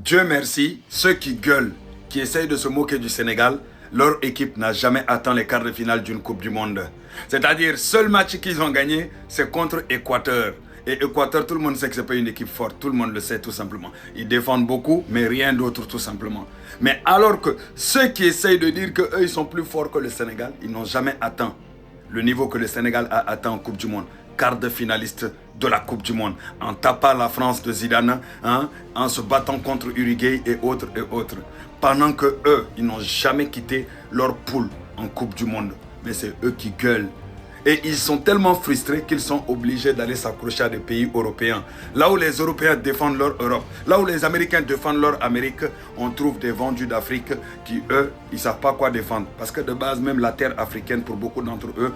Dieu merci, ceux qui gueulent, qui essayent de se moquer du Sénégal, leur équipe n'a jamais atteint les quarts de finale d'une Coupe du Monde. C'est-à-dire, seul match qu'ils ont gagné, c'est contre Équateur. Et Équateur, tout le monde sait que ce n'est pas une équipe forte, tout le monde le sait tout simplement. Ils défendent beaucoup, mais rien d'autre tout simplement. Mais alors que ceux qui essayent de dire qu'eux, ils sont plus forts que le Sénégal, ils n'ont jamais atteint le niveau que le Sénégal a atteint en Coupe du Monde. Quart de finaliste de la Coupe du Monde, en tapant la France de Zidane, en se battant contre Uruguay et autres et autres. Pendant que eux, ils n'ont jamais quitté leur poule en Coupe du Monde. Mais c'est eux qui gueulent. Et ils sont tellement frustrés qu'ils sont obligés d'aller s'accrocher à des pays européens. Là où les Européens défendent leur Europe, là où les Américains défendent leur Amérique, on trouve des vendus d'Afrique qui, eux, ils ne savent pas quoi défendre. Parce que de base, même la terre africaine, pour beaucoup d'entre eux,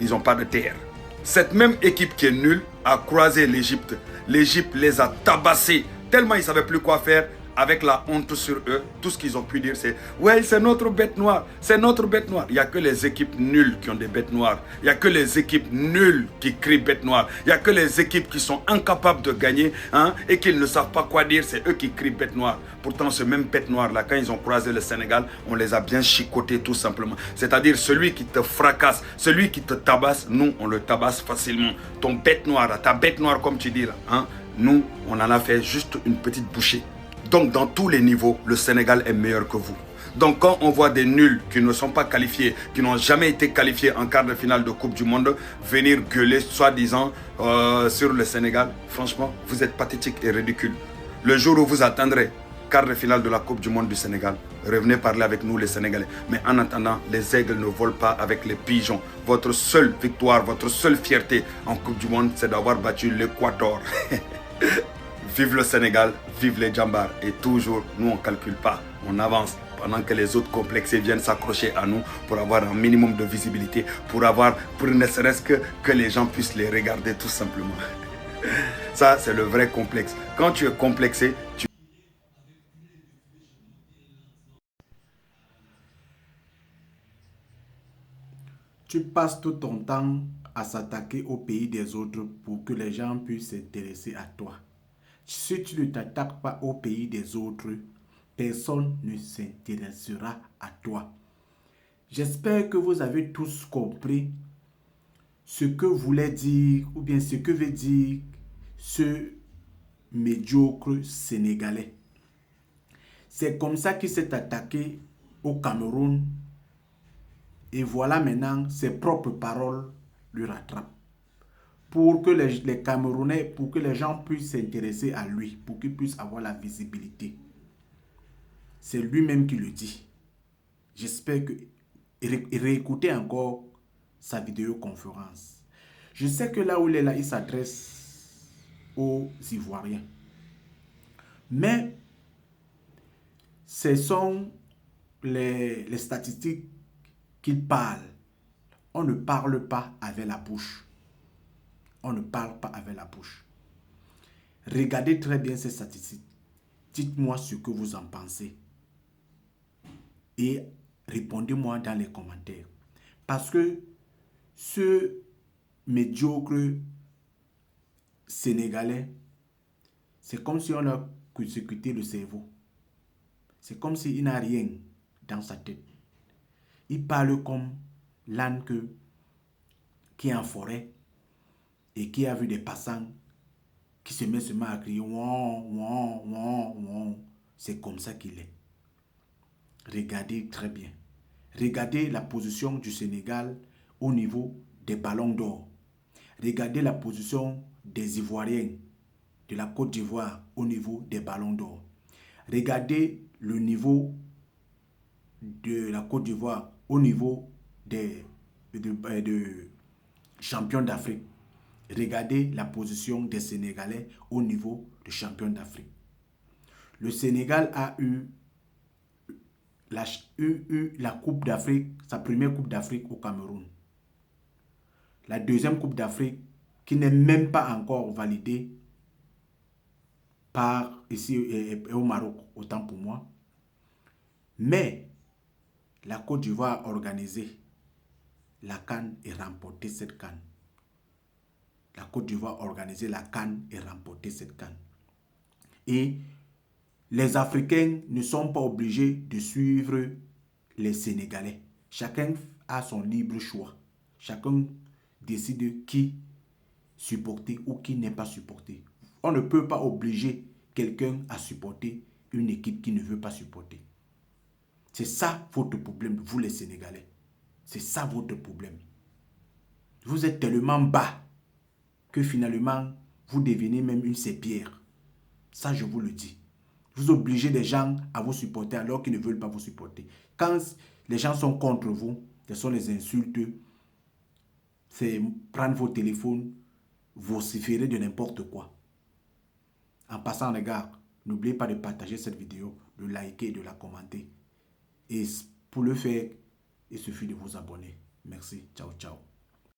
ils n'ont pas de terre. Cette même équipe qui est nulle a croisé l'Égypte. L'Égypte les a tabassés tellement ils ne savaient plus quoi faire. Avec la honte sur eux, tout ce qu'ils ont pu dire c'est « Ouais, c'est notre bête noire, c'est notre bête noire ». Il n'y a que les équipes nulles qui ont des bêtes noires. Il n'y a que les équipes nulles qui crient bête noire. Il n'y a que les équipes qui sont incapables de gagner et qui ne savent pas quoi dire, c'est eux qui crient bête noire. Pourtant, ce même bête noire-là, quand ils ont croisé le Sénégal, on les a bien chicotés tout simplement. C'est-à-dire celui qui te fracasse, celui qui te tabasse, nous, on le tabasse facilement. Ton bête noire, ta bête noire comme tu dis là, nous, on en a fait juste une petite bouchée. Donc, dans tous les niveaux, le Sénégal est meilleur que vous. Donc, quand on voit des nuls qui ne sont pas qualifiés, qui n'ont jamais été qualifiés en quart de finale de Coupe du Monde, venir gueuler, soi-disant, sur le Sénégal, franchement, vous êtes pathétique et ridicule. Le jour où vous atteindrez quart de finale de la Coupe du Monde du Sénégal, revenez parler avec nous, les Sénégalais. Mais en attendant, les aigles ne volent pas avec les pigeons. Votre seule victoire, votre seule fierté en Coupe du Monde, c'est d'avoir battu l'Équateur. Vive le Sénégal, vive les Djambars. Et toujours, nous on ne calcule pas, on avance. Pendant que les autres complexés viennent s'accrocher à nous pour avoir un minimum de visibilité, pour ne serait-ce que les gens puissent les regarder tout simplement. Ça, c'est le vrai complexe. Quand tu es complexé, tu passes tout ton temps à s'attaquer au pays des autres pour que les gens puissent s'intéresser à toi. Si tu ne t'attaques pas au pays des autres, personne ne s'intéressera à toi. J'espère que vous avez tous compris ce que voulait dire ou bien ce que veut dire ce médiocre Sénégalais. C'est comme ça qu'il s'est attaqué au Cameroun et voilà maintenant ses propres paroles lui rattrapent. Pour que les Camerounais, pour que les gens puissent s'intéresser à lui, pour qu'il puisse avoir la visibilité. C'est lui-même qui le dit. J'espère que réécoutez encore sa vidéoconférence. Je sais que là où il est là, il s'adresse aux Ivoiriens. Mais ce sont les statistiques qu'il parle. On ne parle pas avec la bouche. On ne parle pas avec la bouche. Regardez très bien ces statistiques. Dites-moi ce que vous en pensez. Et répondez-moi dans les commentaires. Parce que ce médiocre Sénégalais, c'est comme si on a exécuté le cerveau. C'est comme s'il n'a rien dans sa tête. Il parle comme l'âne qui est en forêt et qui a vu des passants qui se met seulement à crier ouan, ouan, ouan, ouan. C'est comme ça qu'il est. Regardez très bien. Regardez la position du Sénégal au niveau des ballons d'or. Regardez la position des Ivoiriens de la Côte d'Ivoire au niveau des ballons d'or. Regardez le niveau de la Côte d'Ivoire au niveau des champions d'Afrique. Regardez la position des Sénégalais au niveau de champions d'Afrique. Le Sénégal a eu la Coupe d'Afrique, sa première Coupe d'Afrique au Cameroun. La deuxième Coupe d'Afrique qui n'est même pas encore validée par ici et au Maroc, autant pour moi. Mais la Côte d'Ivoire a organisé la CAN et remporté cette CAN. La Côte d'Ivoire a organisé la CAN et remporté cette CAN. Et Les Africains ne sont pas obligés de suivre les Sénégalais. Chacun a son libre choix. Chacun décide qui supporter ou qui n'est pas supporté. On ne peut pas obliger quelqu'un à supporter une équipe qui ne veut pas supporter. C'est ça votre problème, vous les Sénégalais. C'est ça votre problème. Vous êtes tellement bas que finalement, vous devenez même une serpillère. Ça, je vous le dis. Vous obligez des gens à vous supporter alors qu'ils ne veulent pas vous supporter. Quand les gens sont contre vous, ce sont les insultes, c'est prendre vos téléphones, vociférer de n'importe quoi. En passant, les gars, n'oubliez pas de partager cette vidéo, de liker et de la commenter. Et pour le faire, il suffit de vous abonner. Merci. Ciao, ciao.